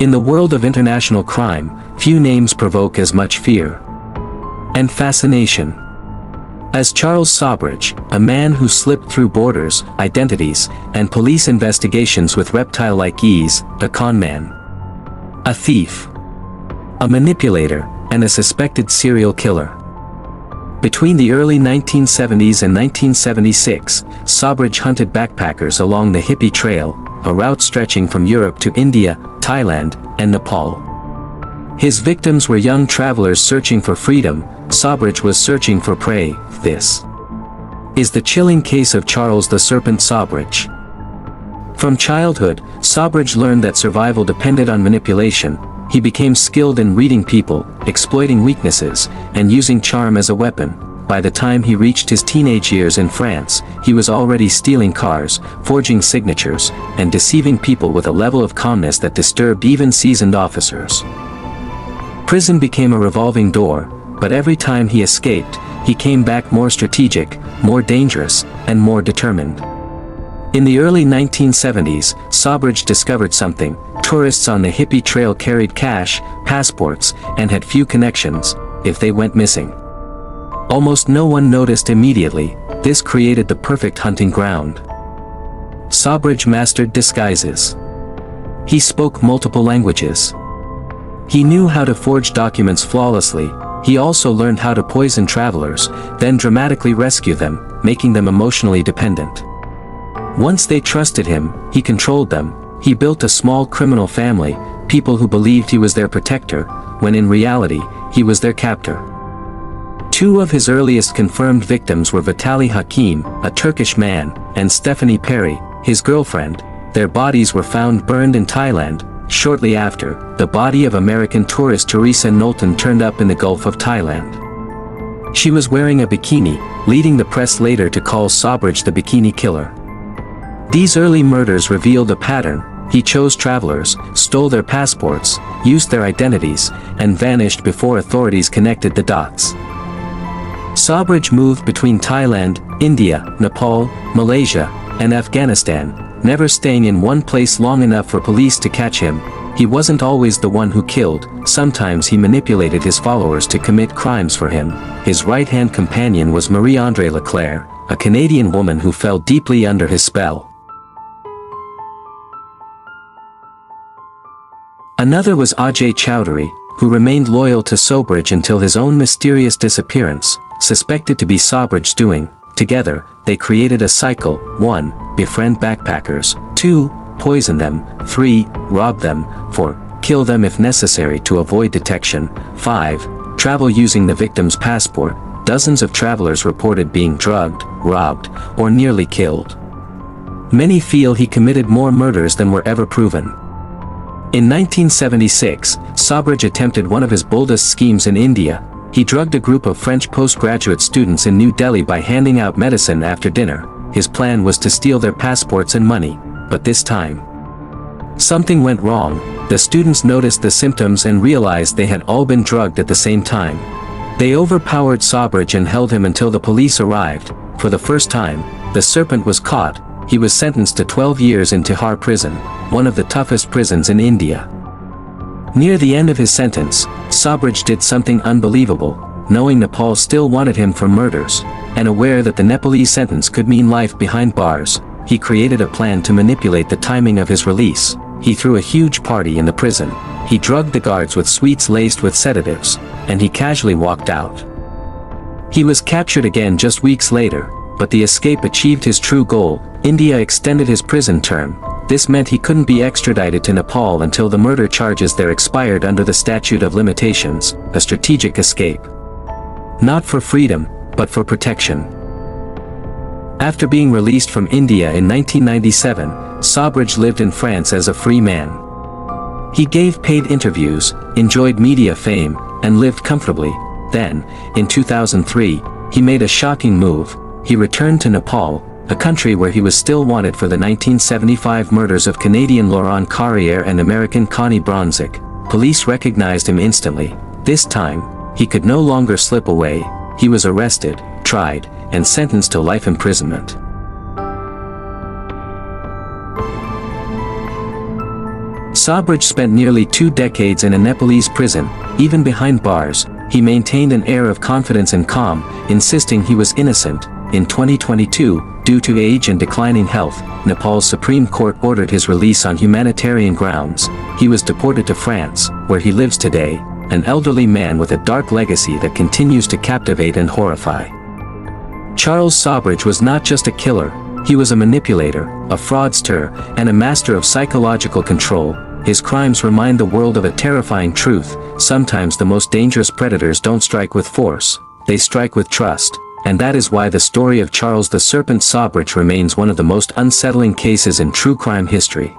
In the world of international crime, few names provoke as much fear and fascination as Charles Sobhraj, a man who slipped through borders, identities, and police investigations with reptile-like ease, a con man, a thief, a manipulator, and a suspected serial killer. Between the early 1970s and 1976, Sobhraj hunted backpackers along the Hippie Trail, a route stretching from Europe to India, Thailand, and Nepal. His victims were young travelers searching for freedom. Sobhraj was searching for prey. This is the chilling case of Charles the Serpent Sobhraj. From childhood, Sobhraj learned that survival depended on manipulation. He became skilled in reading people, exploiting weaknesses, and using charm as a weapon. By the time he reached his teenage years in France, he was already stealing cars, forging signatures, and deceiving people with a level of calmness that disturbed even seasoned officers. Prison became a revolving door, but every time he escaped, he came back more strategic, more dangerous, and more determined. In the early 1970s, Sobhraj discovered something. Tourists on the Hippie Trail carried cash, passports, and had few connections. If they went missing, almost no one noticed immediately. This created the perfect hunting ground. Sobhraj mastered disguises. He spoke multiple languages. He knew how to forge documents flawlessly. He also learned how to poison travelers, then dramatically rescue them, making them emotionally dependent. Once they trusted him, he controlled them. He built a small criminal family, people who believed he was their protector, when in reality, he was their captor. Two of his earliest confirmed victims were Vitaly Hakim, a Turkish man, and Stephanie Perry, his girlfriend. Their bodies were found burned in Thailand. Shortly after, the body of American tourist Teresa Knowlton turned up in the Gulf of Thailand. She was wearing a bikini, leading the press later to call Sobhraj the Bikini Killer. These early murders revealed a pattern. He chose travelers, stole their passports, used their identities, and vanished before authorities connected the dots. Sobhraj moved between Thailand, India, Nepal, Malaysia, and Afghanistan, never staying in one place long enough for police to catch him. He wasn't always the one who killed. Sometimes he manipulated his followers to commit crimes for him. His right-hand companion was Marie-Andrée Leclerc, a Canadian woman who fell deeply under his spell. Another was Ajay Chowdhury, who remained loyal to Sobhraj until his own mysterious disappearance, suspected to be Sobhraj's doing. Together, they created a cycle. 1. Befriend backpackers. 2. Poison them. 3. Rob them. 4. Kill them if necessary to avoid detection. 5. Travel using the victim's passport. Dozens of travelers reported being drugged, robbed, or nearly killed. Many feel he committed more murders than were ever proven. In 1976, Sobhraj attempted one of his boldest schemes in India. He drugged a group of French postgraduate students in New Delhi by handing out medicine after dinner. His plan was to steal their passports and money, but this time, something went wrong. The students noticed the symptoms and realized they had all been drugged at the same time. They overpowered Sobhraj and held him until the police arrived. For the first time, the Serpent was caught. He was sentenced to 12 years in Tihar prison, one of the toughest prisons in India. Near the end of his sentence, Sobhraj did something unbelievable. Knowing Nepal still wanted him for murders, and aware that the Nepalese sentence could mean life behind bars, he created a plan to manipulate the timing of his release. He threw a huge party in the prison. He drugged the guards with sweets laced with sedatives, and he casually walked out. He was captured again just weeks later, but the escape achieved his true goal. India extended his prison term. This meant he couldn't be extradited to Nepal until the murder charges there expired under the statute of limitations, a strategic escape. Not for freedom, but for protection. After being released from India in 1997, Sobhraj lived in France as a free man. He gave paid interviews, enjoyed media fame, and lived comfortably. Then, in 2003, he made a shocking move. He returned to Nepal, a country where he was still wanted for the 1975 murders of Canadian Laurent Carrière and American Connie Bronzik. Police recognized him instantly. This time, he could no longer slip away. He was arrested, tried, and sentenced to life imprisonment. Sobhraj spent nearly 2 decades in a Nepalese prison. Even behind bars, he maintained an air of confidence and calm, insisting he was innocent. In 2022, due to age and declining health, Nepal's Supreme Court ordered his release on humanitarian grounds. He was deported to France, where he lives today, an elderly man with a dark legacy that continues to captivate and horrify. Charles Sobhraj was not just a killer, he was a manipulator, a fraudster, and a master of psychological control. His crimes remind the world of a terrifying truth: sometimes the most dangerous predators don't strike with force, they strike with trust. And that is why the story of Charles the Serpent Sobhraj remains one of the most unsettling cases in true crime history.